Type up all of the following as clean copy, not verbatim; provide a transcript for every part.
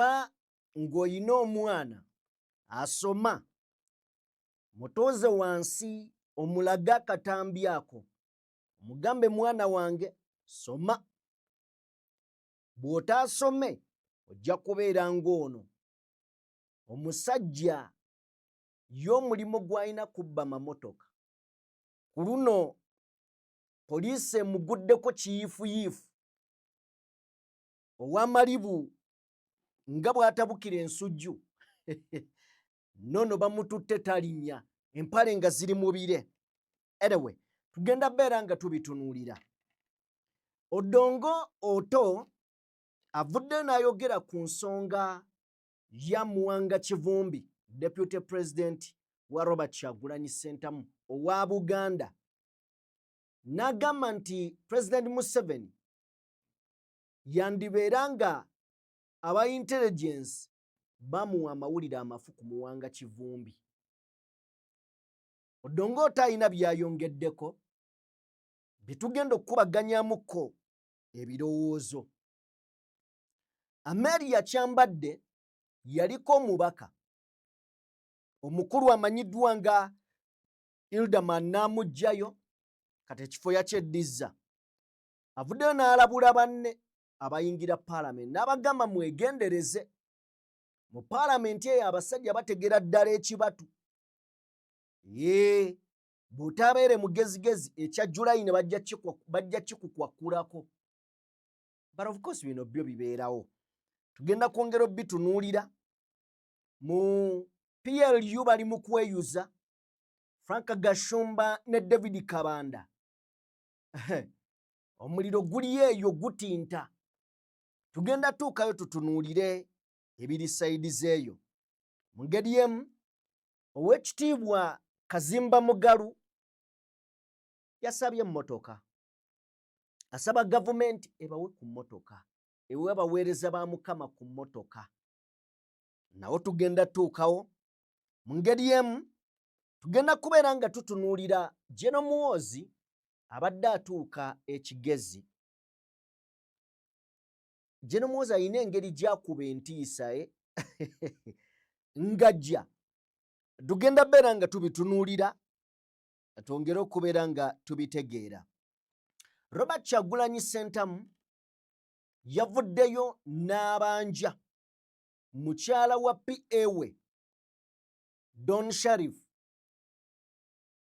bw'oba ng'olina omwana asoma mutuuze wansi omulage akatambi ako mugambe mwana wange soma. Bw'otaasome ojja kubeera ng'ono omusajja y'omulimu gw'alina kubba mamotoka. Ku luno poliisi emuguddeko kiyiifuyiifu ow'amalibu nga bw'atabukira ensujju nono bamututte talinnya empale nga ziri mu bire. Anyway, tugenda beera nga tubitunuulira. Odongo Oto avuddeyo n'ayogera ku nsonga ya Muwanga Kivumbi, Deputy President wa Robert Kyagulanyi Ssentamu owa Buganda. N'agamba nti President Museveni yandibeera nga aba intelligence bamuwa amawulire amafu ku Muwanga Kivumbi. Odongo Oto alina by'ayongeddeko bitugenda okukubaganyamukko ebirowoozo. Amelia Kyambadde yaliko omubaka omukulu amanyiddwa nga Ilderman n'amuggyayo kati ekifo yakyeddiza. Avuddeyo n'alabula banne abayingira paalamenti n'abagamba mwegendereze. Mu paalamenti eyo abasajja bategera ddala ekibatu. Bw'otabeere mugezigezi ekya July ne bajja kikukwakulako. But of course bino byo bibeerawo. Tugenda kwongera obitunuulira. Mu PLU bali mu kweyuza. Frank Gashumba ne David Kabanda. Omuliro guli eyo gutinta. Tugenda tuukayo tutunuulire ebiri sayidizi eyo. Mu ngeri emu, Oweekitiibwa Kazimba Mugalu yasabye emmotoka. Asaba gavumenti ebawe ku mmotoka, ewe abaweereza ba Mukama ku mmotoka. Nawo tugenda tuukawo. Mu ngeri emu, tugenda kubeera nga tutunuulira General Muhoozi abadde atuuka ekigezi. General Muhoozi alina engeri gy'akuba entiisa ngajja. Tugenda beera nga tubitunuulira, twongere okubeera nga tubitegeera. Robert Kyagulanyi Ssentamu yavuddeyo n'abanja mukyala wa PA we Don Sharif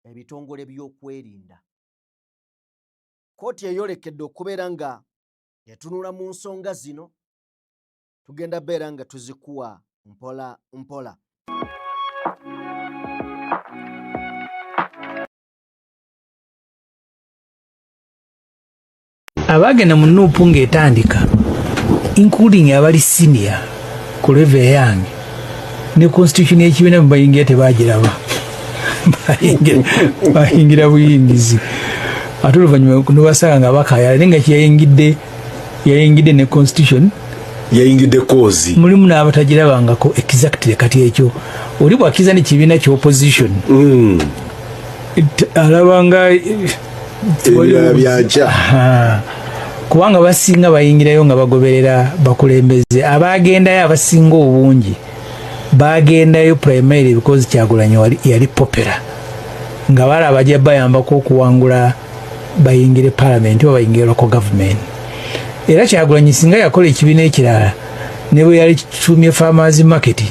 ebitongole by'okwerinda. Kkooti eyolekedde okubeera nga etunula mu nsonga zino. Tugenda beera nga tuzikuwa mpola mpola. Abagenda mu nuupu ng'etandika including abali senior ku level eyange ne constitution y'ekibiina bwe bayingira tebaagiraba. Bayingira buyingizi ate oluvannyuma nobasanga nga bakayala naye nga kyeyayingidde ne constitution yayingidde kozi mulimu n'abatagirabangako exactly. Kati ekyo oli bw'akkiriza n'ekibiina ky'opposition alabanga byaja kubanga basinga bayingirayo nga bagoberera bakulembeze. Abagendayo abasinga obungi bagendayo primary because Kyagulanyi yali popular nga balaba ajja bayambako okuwangula bayingire parliament oba bayingire local government. Era Kyagulanyi singa yakola ekibiina ekirala ne bwe yali kitumye farmers market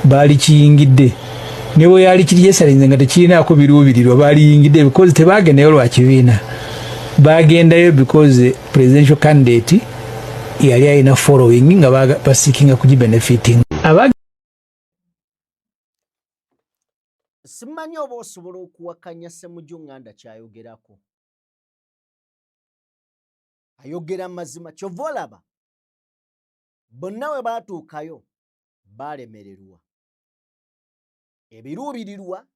baali kiyingidde, ne bwe yali kiryesalinze nga tekirinaako biruubirirwa baliyingidde because tebagendayo lwa kibiina, bagendayo because presidential candidate yali alina following nga basikinga kugibenefiting. Simanyi oba osobola okuwakanya Ssemujju Nganda ky'ayogerako. Ayogera mazima. Kyova olaba bonna we baatuukayo baalemererwa. Ebiruubirirwa,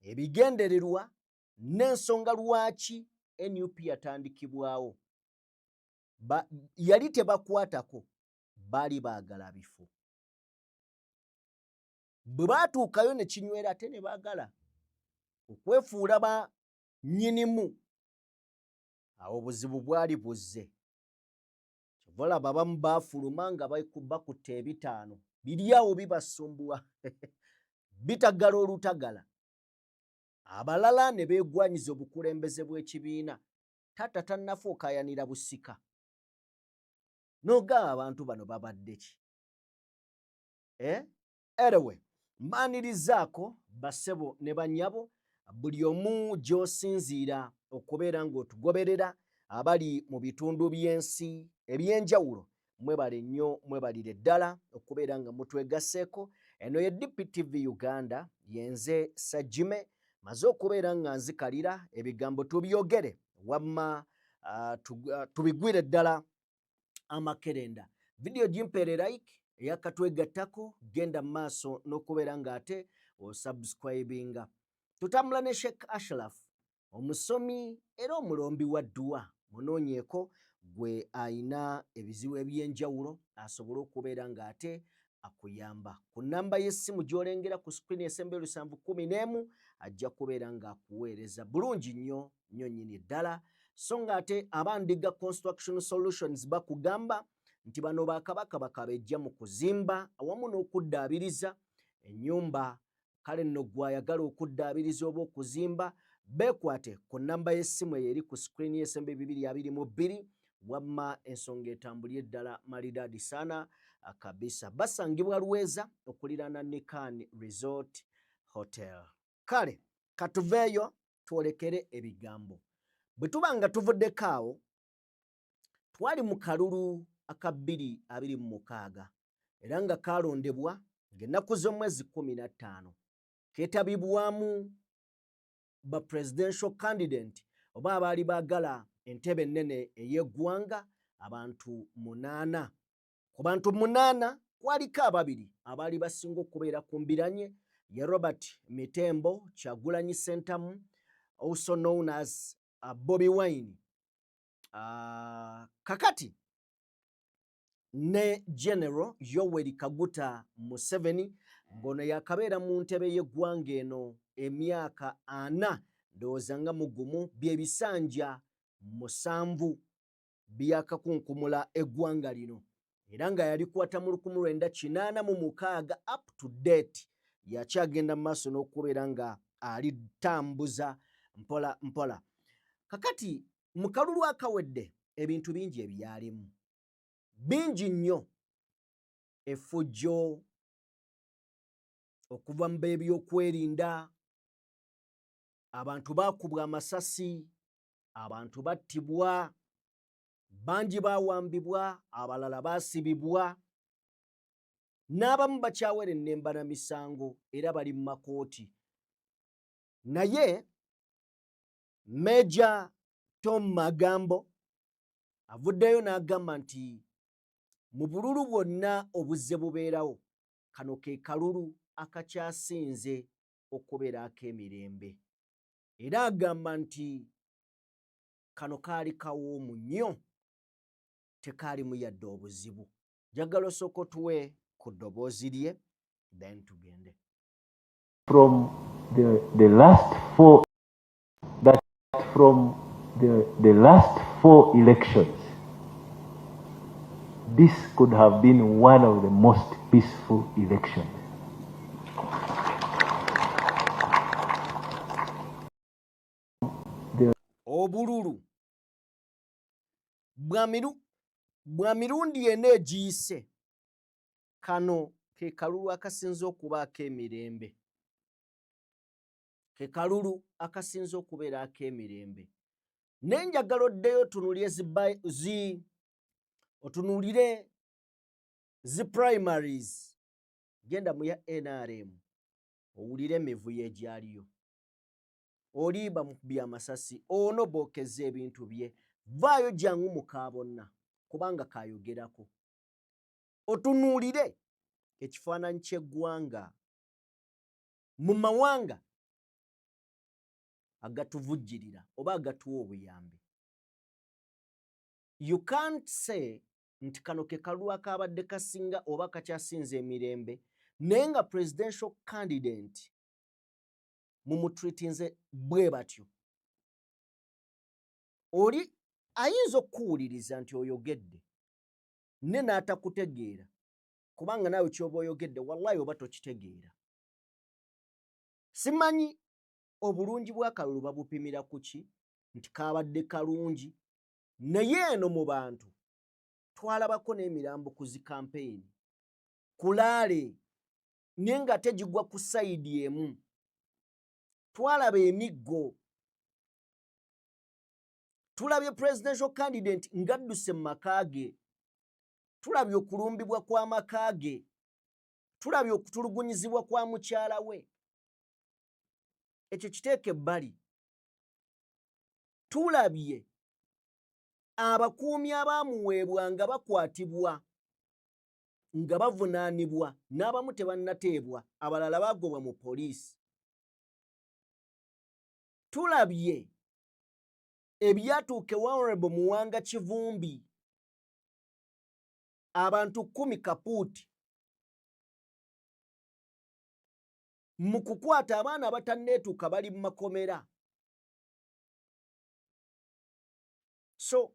ebigendererwa n'ensonga lwaki NUP yatandikibwawo yali tebakwatako, baali baagala bifo. Bwe baatuukayo ne kinywera ate ne baagala okwefuula ba nnyinimu. Awo obuzibu bwali buzze. Volaba abamu baafuluma nga bakutte ebitaano biri awo bibasumbuwa bitagala olutagala. Abalala ne beegwanyiza obukulembeze bw'ekibiina. Taata tannafa okaayanira busika. N'ogamba abantu bano babadde ki? Anyway, mbaanirizaako bassebo ne bannyabo, buli omu gy'osinziira okubeera ng'otugoberera abali mu bitundu by'ensi eby'enjawulo. Mwebale nnyo, mwebalire ddala okubeera nga mutwegasseeko. Eno ye DPTV Uganda, yenze Sajjime, maze okubeera nga nzikalira ebigambo tubyogere wamma tubigwire ddala amakerenda. Video gimpeere like, eyakatwegattako, genda mu maaso n'okubeera ng'ate osubscribinga. Tutambula ne Sheikh Ashraf, omusomi era omulombi wa dduwa. Munoonyeeko gwe ayina ebizibu eby'enjawulo asobole okubeera ng'ate akuyamba. Ku nnamba y'essimu gy'olengera ku screen esembe 711 ajja kubeera ng'akuweereza bulungi nnyo nnyonnyini ddala. So ng'ate Abandiga Construction Solutions bakugamba nti bano bakabaka bakabejja mu kuzimba awamu n'okuddaabiriza ennyumba. Kale nno gw'ayagala okuddaabiriza oba okuzimba, beekwate ku nnamba y'essimu eyo eri ku screen y'esembe 222 wamma ensonga etambulye ddala malidaadi sana kabisa. Basangibwa Lweza okuliraana Nikan Resort Hotel. Kale katuveeyo twolekere ebigambo. Bwe tuba nga tuvuddeko awo, twali mu kalulu aka 2026 era nga kaalondebwa ng'ennaku z'omwezi 15 keetabibwamu ba presidential candidate oba abaali baagala entebe ennene ey'eggwanga abantu 8. Ku bantu 8 kwaliko 2 abaali basinga okubeera ku mbiranye ye Robert Mitembo Kyagulanyi Ssentamu, also known as Bobi Wine, kakati ne General Yoweri Kaguta Museveni ng'ono yakabeera mu ntebe y'eggwanga eno emyaka 4 ndowooza nga mugumu by'ebisanja 7 byakakunkumula eggwanga lino era nga yalikwata mu 1986 up to date. Yakyagenda mu maaso n'okubeera nga alitambuza mpola mpola. Kakati mu kalulu akawedde ebintu bingi ebyalimu, bingi nnyo. Effujjo okuva mu b'ebyokwerinda, abantu baakubwa amasasi, abantu battibwa, bangi baawambibwa, abalala baasibibwa, n'abamu bakyawera ennemba na misango era bali mu makooti. Naye Major Tom Magambo avuddeyo n'agamba nti mu bululu bwonna obuzze bubeerawo, kano ke kalulu akakyasinze okubeera ak'emirembe. Era agamba nti kano kaali kawoomu nnyo, tekaalimu yadde obuzibu. Njagala osooka otuwe ku ddoboozi lye, then tugende. From the last four, that from the last 4 elections, this could have been one of the most peaceful elections. Obululu bwa mirundi ena egiyise, kano ke kalulu akasinze okuba ak'emirembe. Ke kalulu akasinze okubeera ak'emirembe. Naye njagala oddeyo otunuulire zi primaries. Genda mu ya NRM owulire emivuyo egyaliyo. Oli bamukubye amasasi, ono bookeza ebintu bye. Vaayo jangu mu kaabonna kubanga kayogerako. Otunuulire ekifaananyi ky'eggwanga mu mawanga agatuvujjirira oba agatuwa obuyambi. You can't say nti kano ke kalulu akaabadde kasinga oba kakyasinze emirembe naye nga presidential candidate mumutreatinze bwe batyo. Oli ayinza okuwuliriza nti oyogedde ne n'atakutegeera kubanga naawe ky'oba oyogedde wallahi oba tokitegeera. Simanyi obulungi bw'akalulu babupimira ku ki nti kaabadde kalungi, naye eno mu bantu twalabako n'emirambo ku zi kampeyini kulaale naye nga tegigwa ku sayidi emu. Twalaba emiggo, tulabye presidential candidate ng'adduse mu maka ge, tulabye okulumbibwa kw'amaka ge, tulabye okutulugunyizibwa kwa mukyala we. Ekyo kiteeke ebbali. Tulabye abakuumi abaamuweebwa nga bakwatibwa nga bavunaanibwa n'abamu tebannateebwa, abalala baagobwa mu poliisi. Tulabye ebyatuuka Honorable Muwanga Kivumbi, abantu 10 kapuuti mu kukwata abaana abatanneetuuka bali mu makomera. So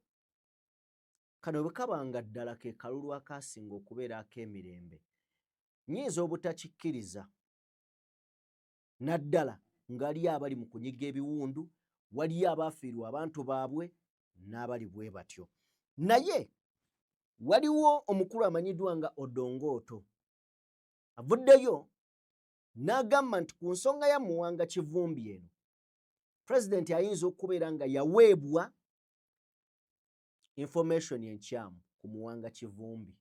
kano bwe kabanga ddala ke kalulu akaasinga okubeera ak'emirembe, nnyinza obutakikkiriza naddala ng'aliyo abali mu kunyiga ebiwundu, waliyo abaafiirwa abantu baabwe n'abali bwe batyo. Naye waliwo omukulu amanyiddwa nga Odongoto avuddeyo n'agamba nti ku nsonga ya Muwanga Kivumbi eno pulezidenti ayinza okubeera nga yaweebwa information enkyamu ku Muwanga Kivumbi,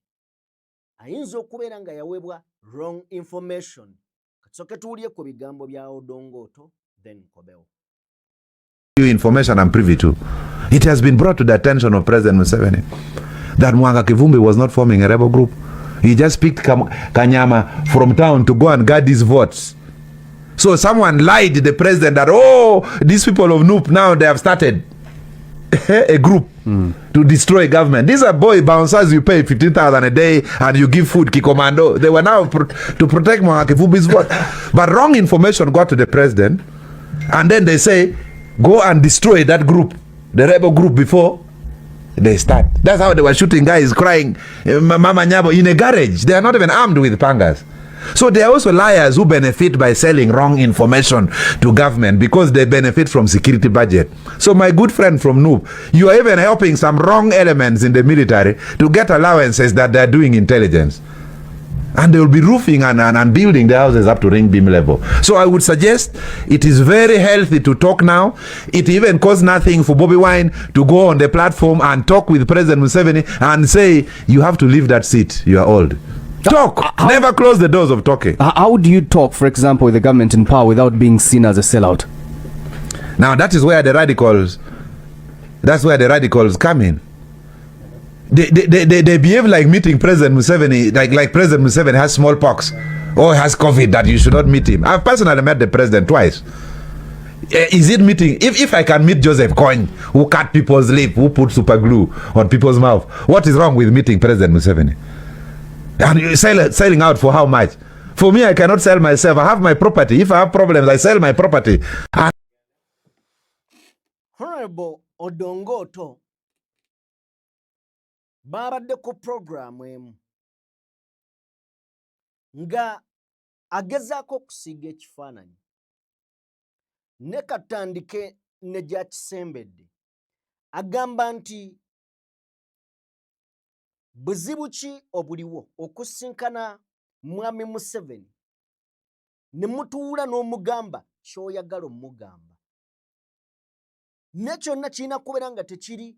ayinza okubeera nga yaweebwa wrong information. Katusooke tuwulye ku bigambo bya Odongoto then Kobewo. Information I'm privy to. It has been brought to the attention of President Museveni that Muwanga Kivumbi was not forming a rebel group. He just picked Kanyama from town to go and guard his votes. So someone lied to the president that, oh, these people of Noop, now they have started a group to destroy government. These are boy bouncers you pay 15,000 a day and you give food, Kikomando. They were now to protect Muwanga Kivumbi's vote. But wrong information got to the president, and then they say, go and destroy that group, the rebel group, before they start. That's how they were shooting guys crying, Mama Nyabo, in a garage. They are not even armed with pangas. So they are also liars who benefit by selling wrong information to government because they benefit from security budget. So my good friend from Noob, you are even helping some wrong elements in the military to get allowances that they are doing intelligence. And they will be roofing and building the houses up to ring beam level. So I would suggest it is very healthy to talk now. It even costs nothing for Bobby Wine to go on the platform and talk with President Museveni and say, you have to leave that seat, you are old. Talk. Never close the doors of talking. How do you talk, for example, with the government in power without being seen as a sellout? Now that is where the radicals, that's where the radicals come in. They behave like meeting President Museveni, like President Museveni has smallpox or has COVID, that you should not meet him. I've personally met the president twice. Is it meeting? If I can meet Joseph Kony, who cut people's lip, who put super glue on people's mouth, what is wrong with meeting President Museveni? And you selling out for how much? For me, I cannot sell myself. I have my property. If I have problems, I sell my property. Honorable Odongoto babadde ku programu emu nga agezaako okusiiga ekifaananyi ne katandike ne gyakisembedde, agamba nti buzibu ki obuliwo okusinkana Mwami Museveni ne mutuula n'omugamba ky'oyagala omugamba, ne kyonna kirina kubeera nga tekiri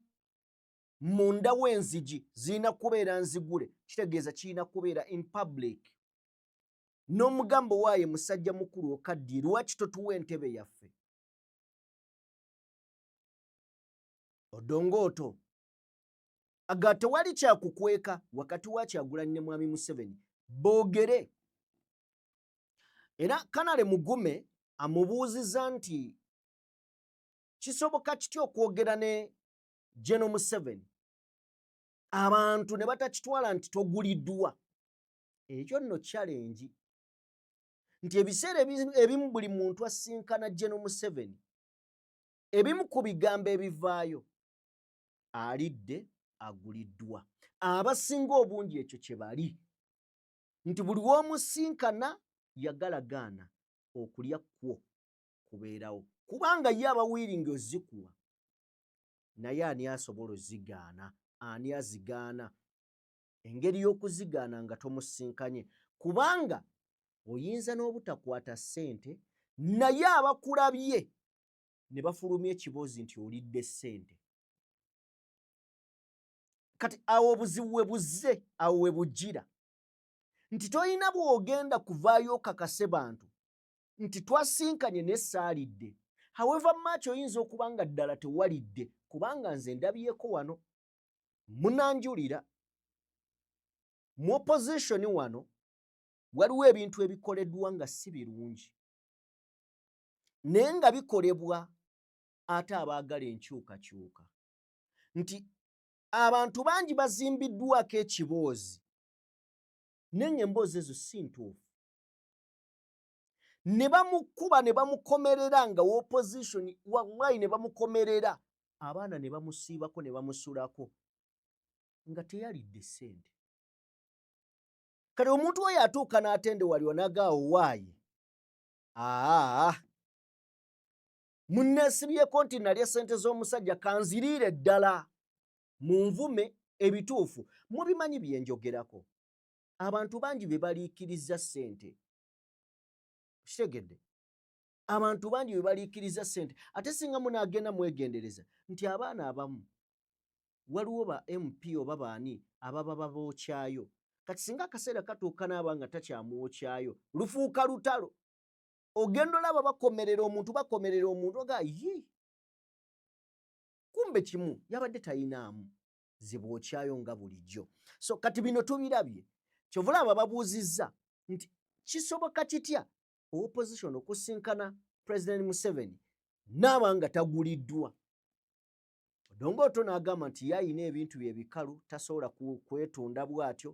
munda w'enzigi, zirina kubeera nzigule, kitegeeza kirina kubeera in public. N'omugamba waaye musajja mukulu okaddiye, lwaki totuwa entebe yaffe? Odongoto aga tewali kyakukweka wakati wa Kyagulanyi ne Mwami Museveni boogere. Era Kanale Mugume amubuuzizza nti kisoboka kitya okwogera ne General Museveni abantu ne batakitwala nti toguliddwa? Ekyo nno challenge nti ebiseera ebimu buli muntu asinkana General Museveni, ebimu ku bigambo ebivaayo alidde aguliddwa. abasinga obungi ekyo kye bali nti buli w'omusinkana yagalagaana okulya kwo kubeerawo kubanga ye abawiiringi ozikuwa naye ani asobola ozigaana ani azigaana engeri y'okuzigaana nga tomusinkanye kubanga oyinza n'obutakwata ssente naye abakulabye ne bafulumya ekiboozi nti olidde ssente kati awo obuzibu we buzze awo we bujjira nti toyina bw'ogenda kuvaayo okakase bantu nti twasinkanye ne saalidde however much oyinza okuba nga ddala tewalidde kubanga nze ndabyeko wano munanjulira mu opposition wano waliwo ebintu ebikoleddwa nga si birungi naye nga bikolebwa ate abaagala enkyukakyuka nti abantu bangi bazimbiddwako ekiboozi naye emboozi ezo si ntuufu ne bamukuba ne bamukomerera nga opposition wallahi ne bamukomerera abaana ne bamusiibako ne bamusulako nga teyalidde ssente kale omuntu oyo atuuka n'atende waliwo nagaawo waayi munneesibyeko nti nalya ssente z'omusajja kanziriire ddala mu nvume ebituufu mubimanyi bye njogerako abantu bangi be baliikiriza ssente kitegedde abantu bangi be baliikiriza ssente ate singa munaagenda mwegendereza nti abaana abamu waliwo ba MP oba baani ababa babookyayo kati singa akaseera katuuka n'aba nga takyamwokyayo lufuuka lutalo ogenda olaba bakomerera omuntu oga yi kumbe kimu yabadde tayinaamu zibwokyayo nga bulijjo so kati bino tubirabye kyovula aba babuuzizza nti kisoboka kitya opposition okusinkana President Museveni n'aba nga taguliddwa Odongoto n'agamba nti yayina ebintu bye bikalu tasobola kwetunda bw'atyo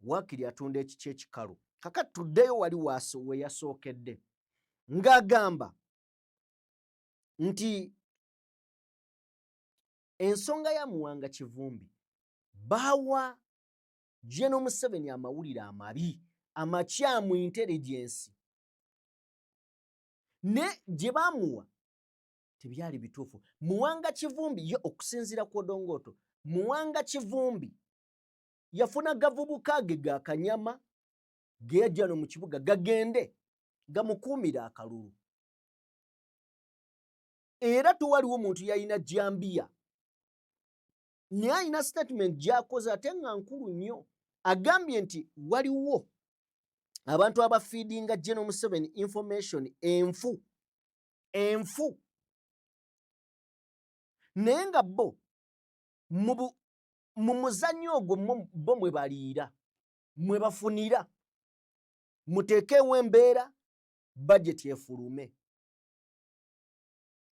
wakiri atunda ekiki ekikalu kakati tuddeyo wali we yasookedde ng'agamba nti ensonga ya Muwanga Kivumbi bawa General Museveni amawulire amabi amakyamu intelligence ne gye baamuwa tebyali bituufu Muwanga Kivumbi ye okusinziira ku Odongoto Muwanga Kivumbi yafuna gavubuka ge ga Kanyama gejjano mu kibuga gagende gamukuumira akalulu era tuwaliwo omuntu yayina Jambia naye ayina statement gy'akoze ate nga nkulu nnyo agambye nti waliwo abantu abafiidinga General Museveni information enfu naye nga bo mu muzannyo ogwo bo mwe baliira mwe bafunira muteekeewo embeera budget efulume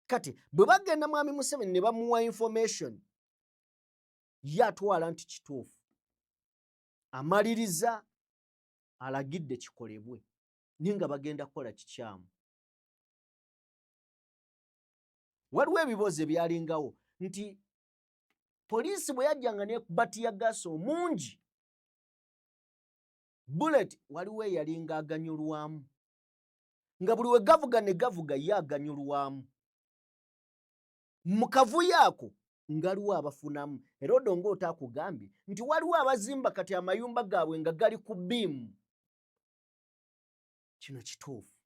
kati bwe bagenda mwami Museveni ne bamuwa information ye atwala nti kituufu amaliriza alagidde kikolebwe ninga bagenda kukola kikyamu waliwo ebibuuzo ebyalingawo nti poliisi bwe yajjanga nekubatiya gaasi omungi bullet waliwo eyalinga aganyulwamu nga buli we gavuga ne gavuga ye aganyulwamu mu kavuyo ako ngaliwo abafunamu era Odongoto akugambye nti waliwo abazimba kati amayumba gaabwe nga gali ku bbiimu kino kituufu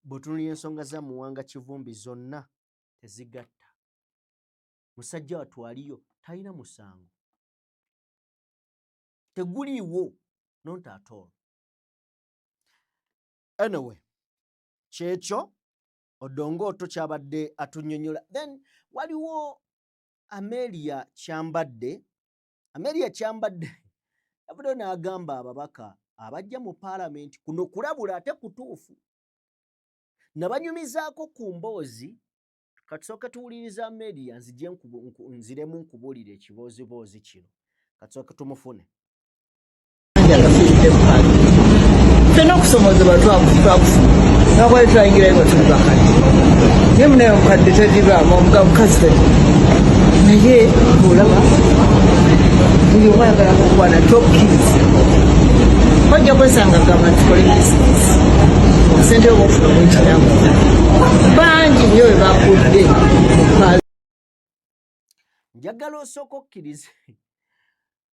bw'otunuulira ensonga za Muwanga Kivumbi zonna tezigatta musajja watwaliyo talina musango teguliiwo not at all anyway kyekyo Odongoto kyabadde atunnyonnyola then waliwo Amelia Kyambadde yabadde n'agamba ababaka abajja mu Parliament kuno kulabula ate kutuufu nabanyumizaako ku mboozi katusooka tuwuliriza Amelia nziremu nkubuulira ekibooziboozi kino katusooka tumufune ffenna okusomozebwa twakufuna nakwali twayingirayo nga tuli bakadde naye munaye omukadde tagibaamu omukazi naye olaba buli omwagala kukwana tokkiriza ojja kwesanga gavumenti kole bizinesi obusente obwofuna mwekiramu bangi nnyo bwe bakudde njagala osooka okkirize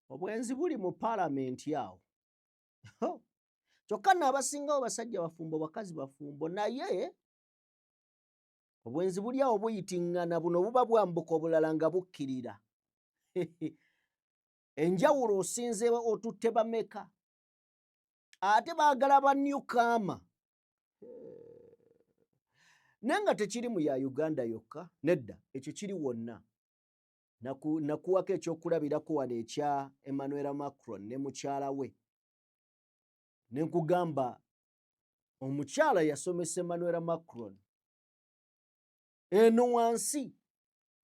obwenzi buli mu paalamenti awo kyokka n'abasingawo basajja bafumbo bakazi bafumbo naye obwenzi buli awo buyitiŋŋana buno buba bwambuka obulala nga bukkirira enjawulo osinze otutte bameka ate baagala ba newcomer naye nga tekiri mu ya Uganda yokka nedda ekyo kiri wonna nakuwako ekyokulabirako wano ekya Emmanuel Macron ne mukyala we ne nkugamba omukyala yasomesa Emmanuel Macron eno wansi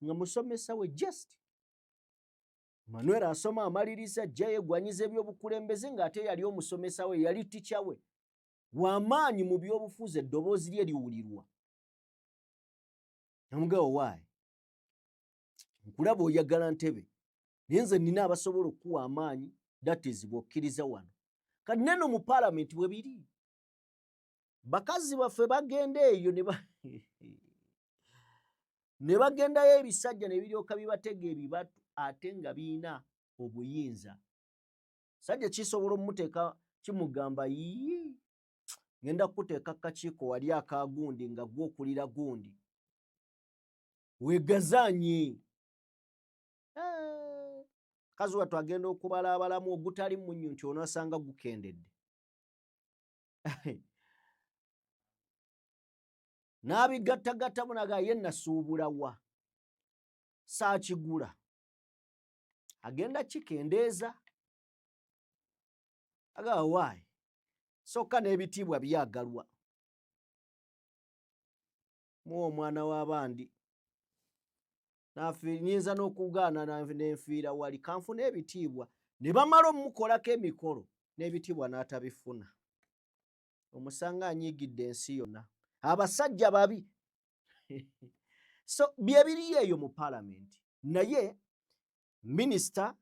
nga musomesa we just Emmanuel asoma amaliriza ajja yegwanyiza ebyobukulembeze ng'ate yali omusomesa we yali tica we w'amaanyi mu byobufuzi eddoboozi lye liwulirwa namugabo waayi nkulaba oyagala ntebe naye nze nina abasobola okuwa amaanyi that is bw'okkiriza wano kati neno mu paalamenti bwe biri bakazi baffe bagenda eyo ne bagendayo ebisajja ne biryoka bibatega ebibatu ate nga biina obuyinza sajja kisobola omuteeka kimugamba yii ngenda kuteeka kakiiko wali akagundi nga gwokulira gundi wegazaanye kazi wattu agenda okubala abalamu ogutali munnyo nti onoosanga gukendedde n'abigattagattamu naga ye nasuubula wa saakigula agenda kikendeeza aga waayi sokka n'ebitiibwa byagalwa mu omwana w'abandi nyinza n'okugaana n'enfiira wali kanfuna ebitiibwa ne bamala omukolako emikolo n'ebitiibwa n'atabifuna omusanga anyiigidde ensi yonna abasajja babi so bye biriyo eyo mu paalamenti naye minisita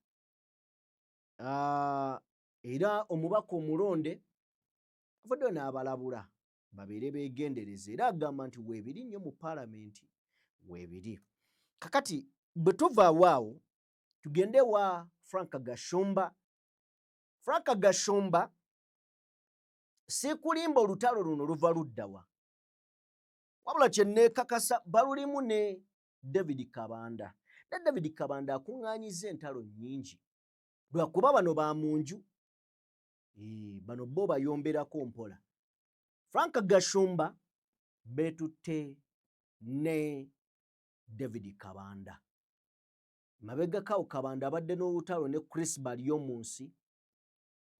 era omubaka omulonde avuddeyo n'abalabula babeere beegendereza era agamba nti weebiri nnyo mu paalamenti weebiri kakati bwe tuva awaawo tugende wa Frank Gashumba. Frank Gashumba sikulimba olutalo luno luva luddawa wabula kyenneekakasa balulimu ne David Kabanda ne David Kabanda akuŋŋaanyiza entalo nnyingi lwakuba bano ba munju bano bo bayomberako mpola. Frank Gashumba beetutte ne David Kabanda mabegakawo Kabanda abadde n'olutalo ne Chris Balyomunsi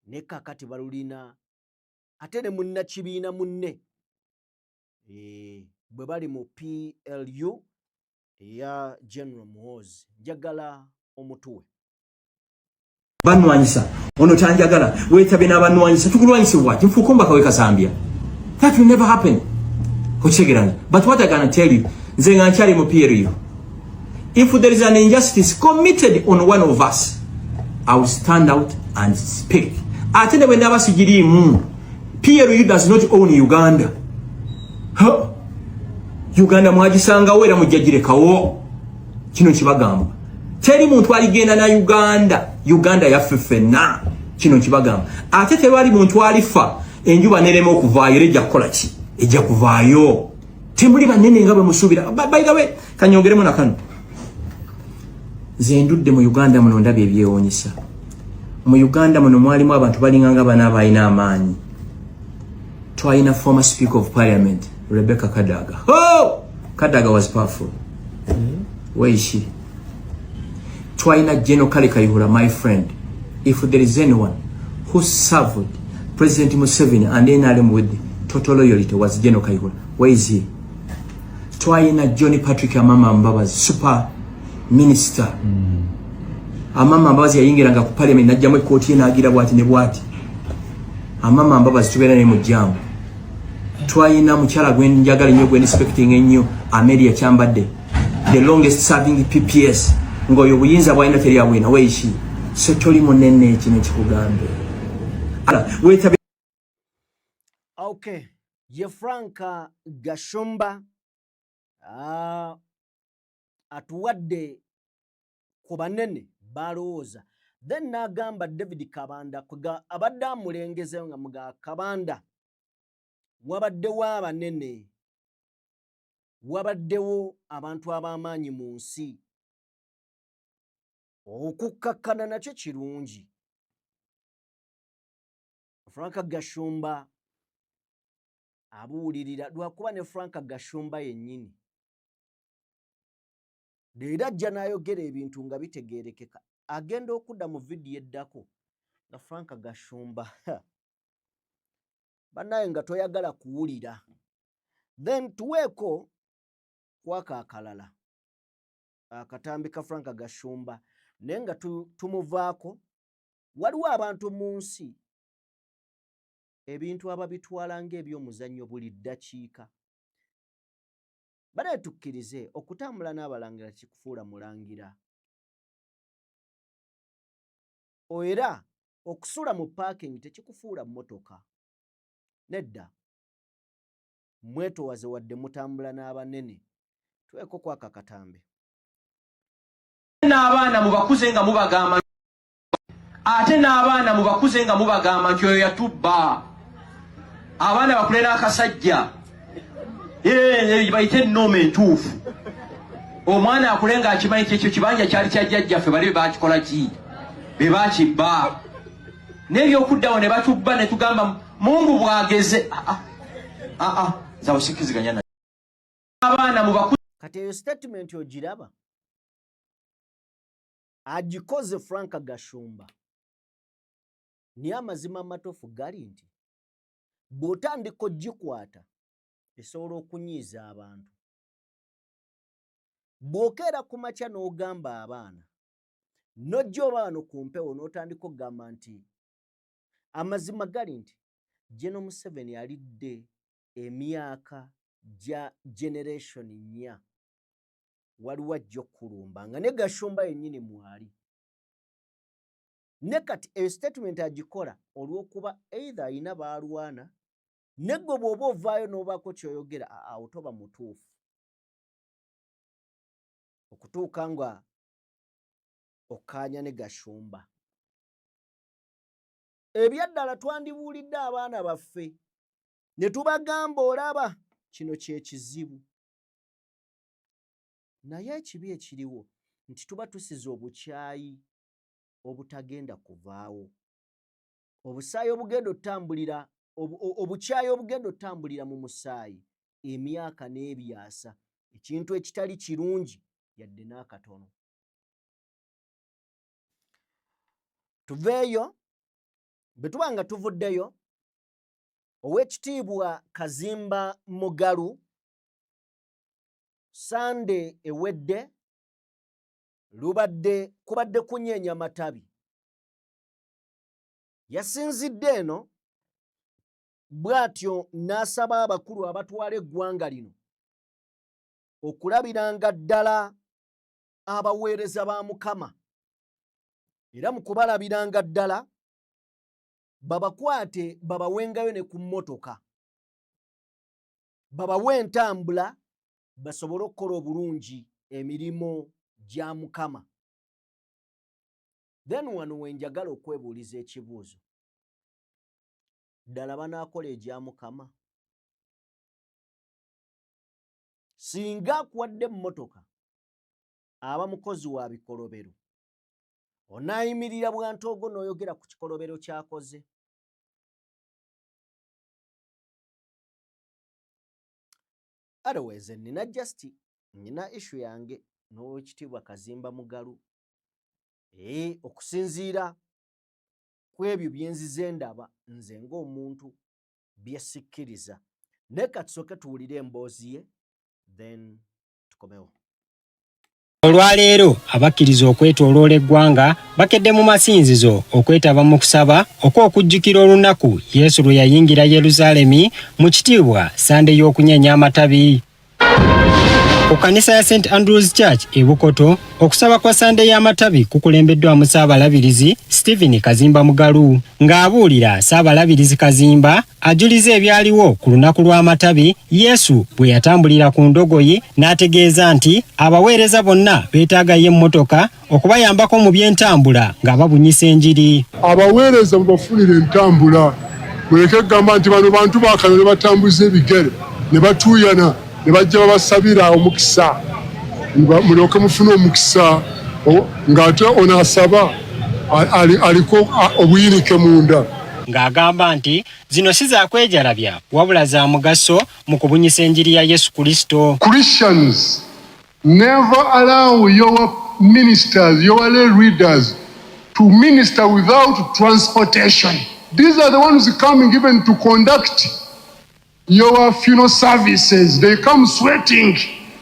ne kakati balulina ate ne munnakibiina munne bwe bali mu PLU eya General Muhoozi njagala omutuwe banwanyisa ono tanjagala weetabe n'abanwanyisa tukulwanyise bwati nfuuko mbaka wekasambya that will never happen okisegerana but what I can tell you nze nga nkyali mu PLU if there is an injustice committed on one of us I will stand out and speak ate ne bwe ndaba sigiriimu PLU does not own Uganda Uganda mwagisangawo era mujjagirekawo kino kibagamba teri muntu aligenda na Uganda yaffe ffenna kino kibagamba ate tewali muntu alifa enjuba nerema okuvaayo ejja kukola ki ejja kuvaayo temuli banene nga bwe musuubira by the way kanyongeremu na kano zendudde mu Uganda muno ndabye ebyewuunyisa mu Uganda muno mwalimu abantu balinganga bana abalina amaanyi twalina former speaker of parliament Rebecca Kadaga. Oh! Kadaga was powerful. Where is she? Twaina General Kale Kayihura, my friend. If there is anyone who served President Museveni and NRM with total loyalty was General Kayihura. Where is he? Twaina Johnny Patrick Amama Mbabazi, super minister. Amama Mbabazi yayingiranga ku parliament najjamu ekkooti ye n'agira bwati ne bwati. Amama Mbabazi tubeera ne mu jjamu. Twaina mukyala gwe njagala nnyo gwe inspecting ennyo Amelia Kyambadde the longest serving PPS ngoyo buyinza bwalina teri abwina weishi so toli munene kino kikugambe Okay, ye Franka Gashumba atuwadde ku banene balowooza. Then n'agamba David Kabanda abadde amulengeze nga muga Kabanda wabaddewo abanene, wabaddewo abantu ab'amaanyi mu nsi, okukkakkana nakyo kirungi. Franka Gashumba abuulirira lwakuba ne Franka Gashumba yennyini leero ajja n'ayogera ebintu nga bitegeerekeka. Agenda okudda mu vidiyo eddako nga Franka Gashumba bannaye nga toyagala kuwulira. Then tuweeko kwaka akalala akatambi ka Franka Gashumba naye nga tumuvaako. Waliwo abantu mu nsi ebintu ababitwala ng'ebyomuzannyo buli ddakiika. Banaye tukkirize okutambula n'abalangira kikufuula mulangira. Era okusula mu parking tekikufuula mmotoka. Nedda. Mwetowaze wadde mutambula n'abanene. Tuweeko kwaka katambe. N'abaana mubakuze nga mubagamba ate n'abaana mubakuze nga mubagamba nti oyo yatubba. Abaana bakule n'akasajja bayite ennoma entuufu. Omwana akule ng'akimanyi ekyo kibanja kyali kya jjajjaffe bali be bakikola ki? Be bakibba. N'ebyokuddawo ne batubba ne tugamba Mungu bwageze. Zawe sikiziganya na abaana mubakuze. Kati eyo statement ogiraba agikoze Franka Gashumba. Niye amazima amatuufu gali nti bw'otandika ogikwata esobola okunyiiza abantu. Bw'okeera ku makya n'ogamba abaana n'ojja oba wano ku mpewo n'otandika okugamba nti amazima gali nti General Museveni alidde emyaka gya generation 4 waliwo ajja okkulumba nga ne Gashumba yennyini mwali. Ne kati eyo statement agikola olw'okuba either ayina baalwana neggo bw'oba ovaayo n'obaako ky'oyogera awo toba mutuufu. Okutuuka nga okkaanya ne Gashumba. Ebyaddala twandibuulidde abaana baffe ne tubagamba olaba kino kye kizibu. Naye ekibi ekiriwo nti tuba tusize obukyayi obutagenda kuvaawo. Obusaayi obugenda otambulira obukyayi obugenda otambulira mu musaayi emyaka n'ebyasa, ekintu ekitali kirungi yadde n'akatono. Tuveeyo bwe tuba nga tuvuddeyo. Oweekitiibwa Kazimba Mugalu Sande ewedde kubadde kunyeenya matabi. Yasinzidde eno bw'atyo n'asaba abakulu abatwala eggwanga lino okulabiranga ddala abaweereza ba Mukama, era mu kubalabiranga ddala babakwate babawengayo ne ku mmotoka, babawe entambula basobole okukola obulungi emirimu gya Mukama. Then wano wenjagala okwebuuliza ekibuuzo, ddala banaakola egya Mukama? Singa akuwadde emmotoka aba mukozi wa bikolobero, onaayimirira bwantoogo n'oyogera ku kikolobero ky'akoze? Otherwise nina issue yange n'Oweekitiibwa Kazimba Mugalu okusinziira ku ebyo bye nzize ndaba nze ng'omuntu bye sikkiriza. Naye katusooke tuwulire emboozi ye then tukomewo. Olwaleero abakkiriza okwetooloola eggwanga bakedde mu masinzizo okwetaba mu kusaba okw'okujjukira olunaku Yesu lwe yayingira Yerusaalemi mu kitiibwa Sande y'okunyeenya amatabi. Ku kanisa ya St Andrews Church e Bukoto okusaba kwa Sunday y'amatabi kukulembeddwamu Ssaabalabirizi Stephen Kazimba Mugalu ng'abuulira Ssaabalabirizi Kazimba ajuliza ebyaliwo ku lunaku lw'amatabi Yesu bwe yatambulira ku ndogoyi n'ategeeza nti abaweereza bonna beetaaga ye emmotoka okubayambako mu by'entambula nga babunyisa enjiri. Abaweereza bafunire entambula muleke kugamba nti bano bantu baakano ne batambuza ebigere ne batuuyana ne bajja babasabira omukisa mulyoke mufune omukisa ng'ate onaasaba aliko obuyinike munda. Ng'agamba nti zino si za kwejalabya wabula za mugaso mu kubunyisa enjiri ya Yesu Kristo. Christians never allow your ministers, your lay readers to minister without transportation. These are the ones coming even to conduct your funeral services. They come sweating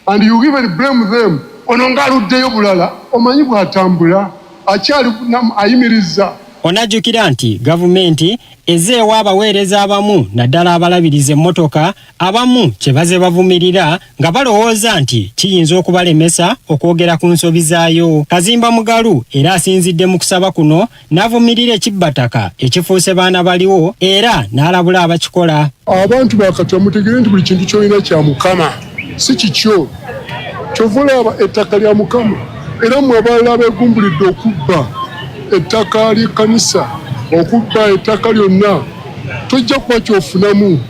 and you even blame them. Onongaluddeyo bulala omanyi bw'atambula akyali ayimiriza. Onajjukira nti gavumenti ezeewa abaweereza abamu naddala abalabiriza emmotoka abamu kye baze bavumirira nga balowooza nti kiyinza okubalemesa okwogera ku nsobi zaayo. Kazimba Mugalu era asinzidde mu kusaba kuno n'avumirira ekibbataka ekifuuse baana baliwo era n'alabula abakikola. Abantu bakati mutegere nti buli kintu kyolina kya Mukama si kikyo. Kyova olaba ettaka lya Mukama era mmwe abalala beegumbulidde okubba ettaka ly'ekkanisa okubba ettaka lyonna tojja kuba kyofunamu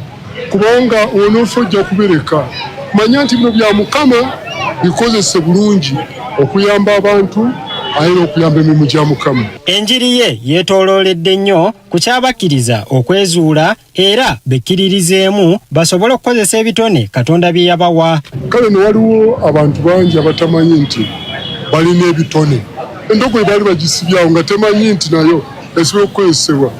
kubanga onoofa ojja kubireka. Manya nti bino bya Mukama bikozese bulungi okuyamba abantu ayina okuyamba emirimu gya Mukama. Enjiri ye yeetoolooledde nnyo ku kyabakkiriza okwezuula era bekkiririzeemu basobole okukozesa ebitone Katonda bye yabawa. Kale ne waliwo abantu bangi abatamanyi nti balina ebitone. Endogoyi baali bagisibyawo nga temanyi nti nayo esobola okukozesebwa.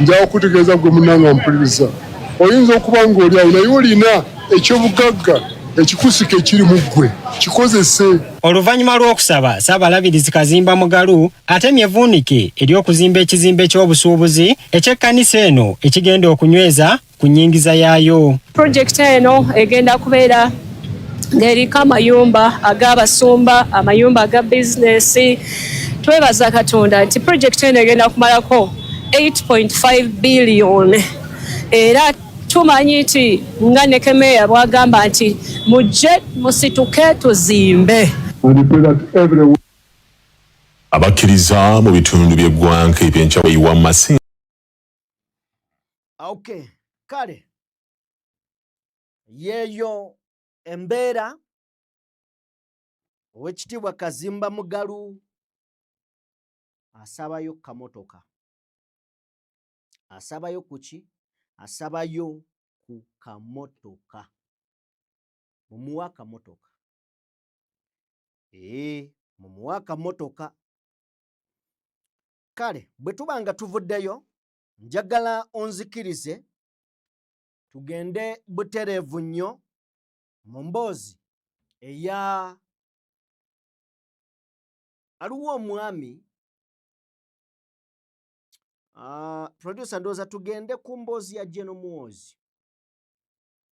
Njawo okutegeeza gwe munnanga mpuliriza. Oyinza okuba ng'oli awo naye olina ekyobugagga ekikusika ekiri mu ggwe kikozese. Oluvannyuma lw'okusaba Ssaabalabirizi Kazimba Mugalu atemye evvuunike ery'okuzimba ekizimbe ky'obusuubuzi eky'ekkanisa eno ekigenda okunyweza ku nnyingiza yaayo. Projekiti eno egenda kubeera ng'eriko amayumba ag'abasumba, amayumba aga bizinesi. Twebaza Katonda nti projekiti eno egenda kumalako 8.5 billion era tumanyi nti nga Nekemeya bwagamba nti mujje musituke tuzimbe. abakkiriza mu bitundu by'eggwanga ebyenkyawa yiwa Masindi. Okay, kale yeeyo embeera Oweekitiibwa Kazimba Mugalu asabayo kamotoka. Asabayo kuki? Asabayo ku kamotoka. Mumuwa kamotoka. Mumuwa kamotoka. Kale bwe tuba nga tuvuddeyo njagala onzikirize tugende butereevu nnyo mu mboozi eya aliwo omwami producer ndowooza tugende ku mboozi ya General Muhoozi.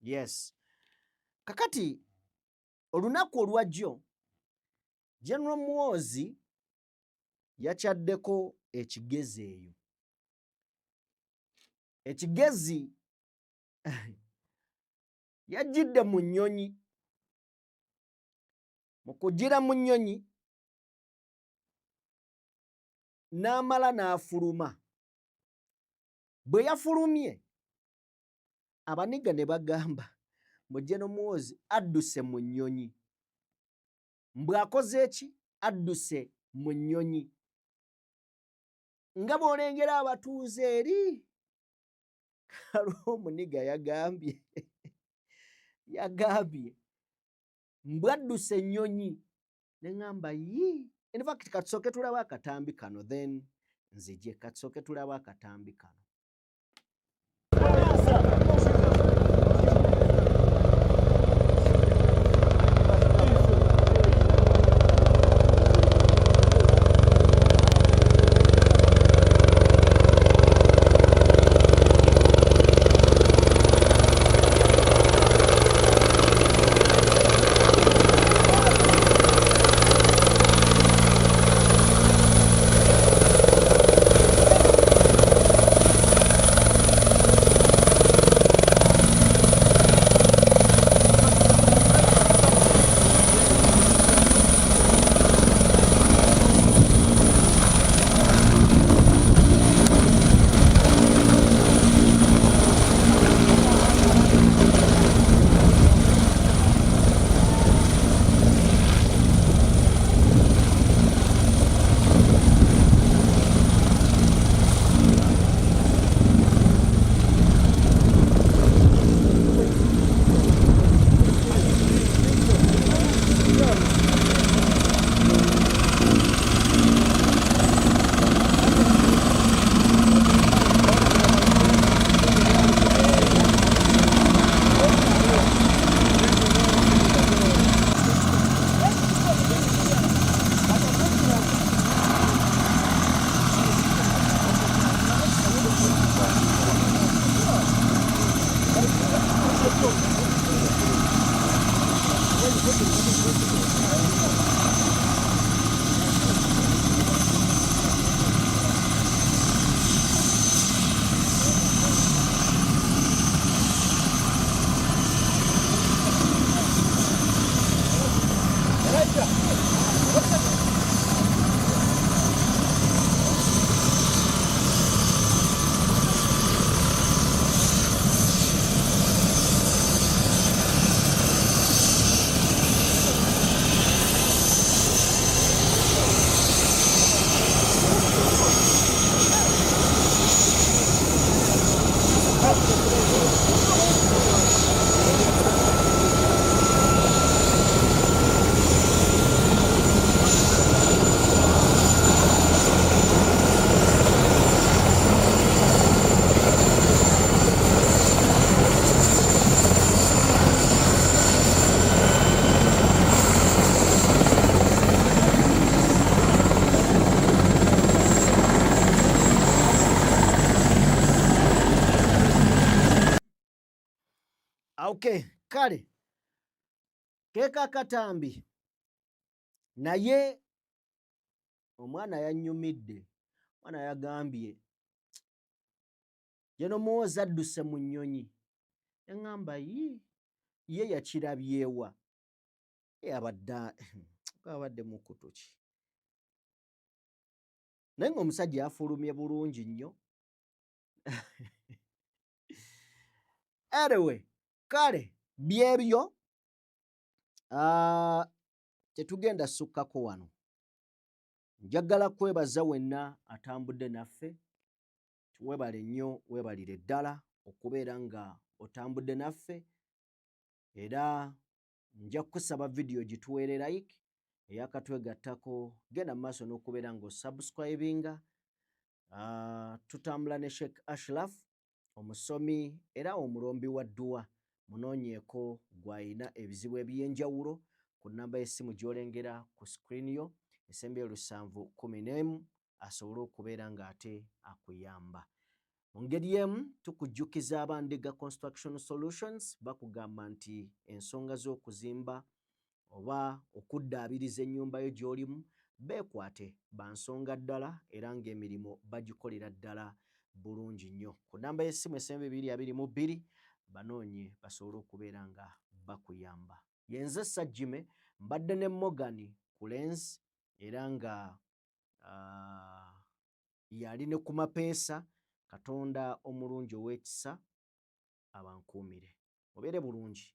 Yes. Kakati olunaku olwajjo General Muhoozi yakyaddeko ekigezi eyo. Ekigezi yajjidde mu nnyonyi. Mu kugira mu nnyonyi n'amala n'afuluma. Bwe yafulumye abaniga ne bagamba mu General Muhoozi adduse mu nnyonyi. Mbw'akoze eki? Adduse mu nnyonyi. Nga bw'olengera abatuuze eri kaliwo omuniga yagambye mbwadduse ennyonyi ne ŋŋamba in fact katusooke tulaba akatambi kano then nzije katusooke tulaba akatambi kano. Okay, kale keeka akatambi naye omwana yannyumidde. Omwana yagambye yeno muwoza adduse mu nnyonyi. Eŋŋamba ye yakirabyewa abadde mu kkutu ki. Naye ng'omusajja yafulumye bulungi nnyo. Anyway, kale byebyo tetugenda sukkako wano. Njagala kwebaza wenna atambudde naffe. Weebale nnyo, weebalire ddala okubeera nga otambudde naffe, era nja kukusaba vidiyo gituweere like, eyakatwegattako genda mu maaso n'okubeera ng'osubscribinga. Tutambula ne Sheikh Ashraf, omusomi era omulombi wa dduwa. Munoonyeeko gw'ayina ebizibu eby'enjawulo ku nnamba y'essimu gy'olengera ku screen yo esembye 711 asobole okubeera ng'ate akuyamba. Mu ngeri emu tukujjukiza Abandiga Construction Solutions bakugamba nti ensonga z'okuzimba oba okuddaabiriza ennyumba yo gy'olimu beekwate bansonga ddala era ng'emirimu bagikolera ddala bulungi nnyo. Ku nnamba y'essimu esembye 222 banoonye basobole okubeera nga bakuyamba. Yenze Sajjime mbadde ne Morgan Kulenzi era nga yali ne ku mapeesa. Katonda omulungi ow'ekisa abankuumire. Mubeere bulungi.